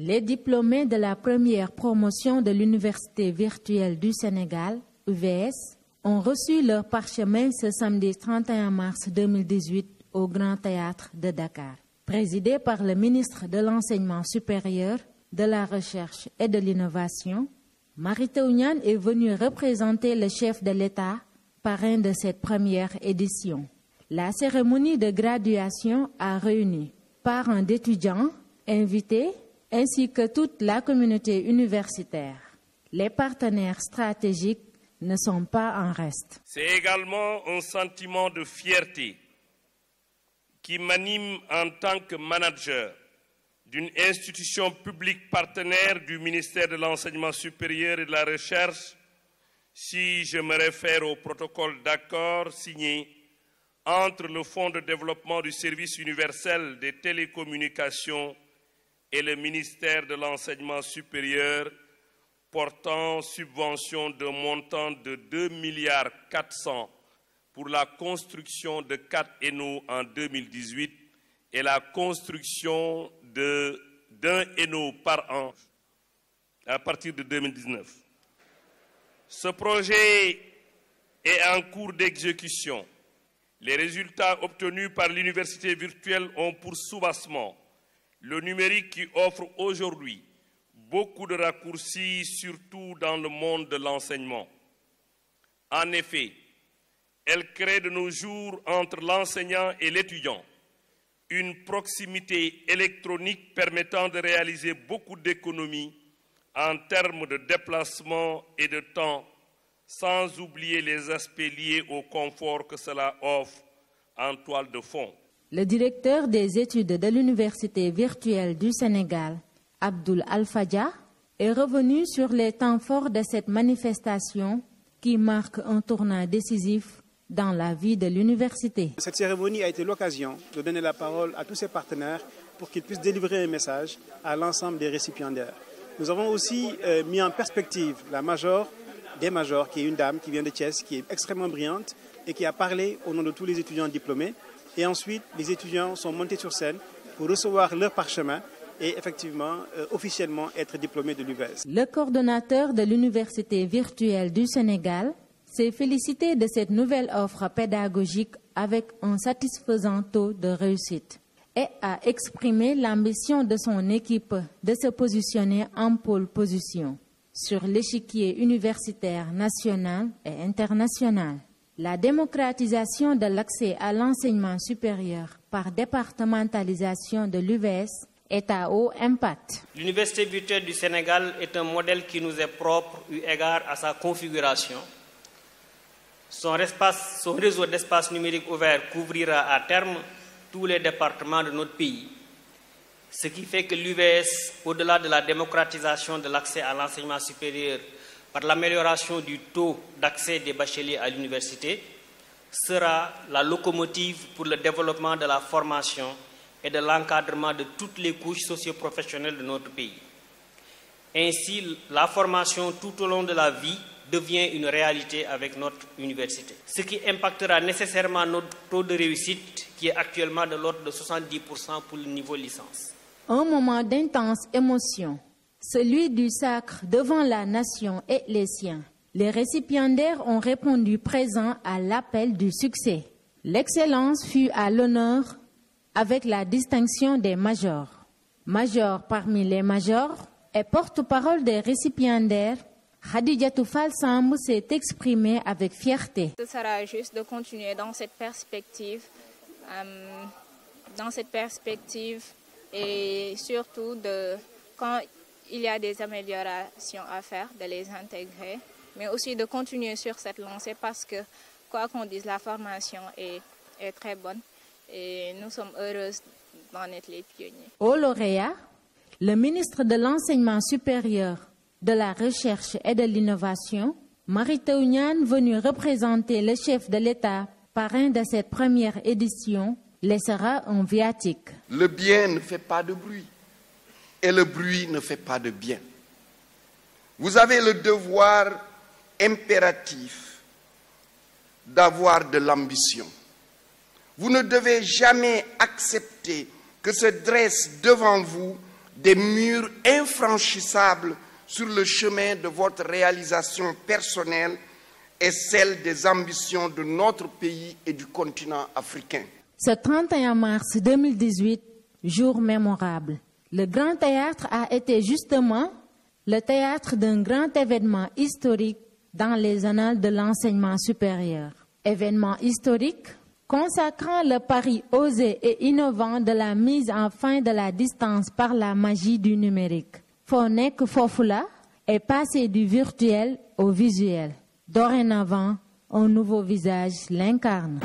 Les diplômés de la première promotion de l'Université virtuelle du Sénégal, UVS, ont reçu leur parchemin ce samedi 31 mars 2018 au Grand Théâtre de Dakar. Présidé par le ministre de l'Enseignement supérieur, de la Recherche et de l'Innovation, Mary Teuw Niane est venue représenter le chef de l'État, parrain de cette première édition. La cérémonie de graduation a réuni parents d'étudiants, invités, ainsi que toute la communauté universitaire. Les partenaires stratégiques ne sont pas en reste. C'est également un sentiment de fierté qui m'anime en tant que manager d'une institution publique partenaire du ministère de l'Enseignement supérieur et de la Recherche, si je me réfère au protocole d'accord signé entre le Fonds de développement du service universel des télécommunications et le ministère de l'Enseignement supérieur portant subvention de montant de 2,4 milliards pour la construction de 4 ENO en 2018 et la construction d'un ENO par an à partir de 2019. Ce projet est en cours d'exécution. Les résultats obtenus par l'université virtuelle ont pour soubassement le numérique qui offre aujourd'hui beaucoup de raccourcis, surtout dans le monde de l'enseignement. En effet, elle crée de nos jours entre l'enseignant et l'étudiant une proximité électronique permettant de réaliser beaucoup d'économies en termes de déplacement et de temps, sans oublier les aspects liés au confort que cela offre en toile de fond. Le directeur des études de l'Université virtuelle du Sénégal, Abdoul Alfadja, est revenu sur les temps forts de cette manifestation qui marque un tournant décisif dans la vie de l'université. Cette cérémonie a été l'occasion de donner la parole à tous ses partenaires pour qu'ils puissent délivrer un message à l'ensemble des récipiendaires. Nous avons aussi mis en perspective la major des majors, qui est une dame qui vient de Thiès, qui est extrêmement brillante et qui a parlé au nom de tous les étudiants diplômés. Et ensuite, les étudiants sont montés sur scène pour recevoir leur parchemin et effectivement, officiellement être diplômés de l'UVS. Le coordonnateur de l'Université virtuelle du Sénégal s'est félicité de cette nouvelle offre pédagogique avec un satisfaisant taux de réussite et a exprimé l'ambition de son équipe de se positionner en pôle position sur l'échiquier universitaire national et international. La démocratisation de l'accès à l'enseignement supérieur par départementalisation de l'UVS est à haut impact. L'Université virtuelle du Sénégal est un modèle qui nous est propre eu égard à sa configuration. Son réseau d'espace numérique ouvert couvrira à terme tous les départements de notre pays. Ce qui fait que l'UVS, au-delà de la démocratisation de l'accès à l'enseignement supérieur par l'amélioration du taux d'accès des bacheliers à l'université, sera la locomotive pour le développement de la formation et de l'encadrement de toutes les couches socio-professionnelles de notre pays. Ainsi, la formation tout au long de la vie devient une réalité avec notre université, ce qui impactera nécessairement notre taux de réussite qui est actuellement de l'ordre de 70% pour le niveau licence. Un moment d'intense émotion, celui du sacre devant la nation et les siens. Les récipiendaires ont répondu présents à l'appel du succès. L'excellence fut à l'honneur avec la distinction des majors. Major parmi les majors et porte-parole des récipiendaires, Khadijatou Fall Samb s'est exprimée avec fierté. Ce sera juste de continuer dans cette perspective et surtout quand il y a des améliorations à faire, de les intégrer, mais aussi de continuer sur cette lancée parce que, quoi qu'on dise, la formation est très bonne et nous sommes heureuses d'en être les pionniers. Au lauréat, le ministre de l'Enseignement supérieur, de la Recherche et de l'Innovation, Mary Teuw Niane, venue représenter le chef de l'État, parrain de cette première édition, laissera un viatique. Le bien ne fait pas de bruit et le bruit ne fait pas de bien. Vous avez le devoir impératif d'avoir de l'ambition. Vous ne devez jamais accepter que se dressent devant vous des murs infranchissables sur le chemin de votre réalisation personnelle et celle des ambitions de notre pays et du continent africain. Ce 31 mars 2018, jour mémorable, le Grand Théâtre a été justement le théâtre d'un grand événement historique dans les annales de l'enseignement supérieur. Événement historique consacrant le pari osé et innovant de la mise en fin de la distance par la magie du numérique. Fonek Fofula est passé du virtuel au visuel. Dorénavant, un nouveau visage l'incarne.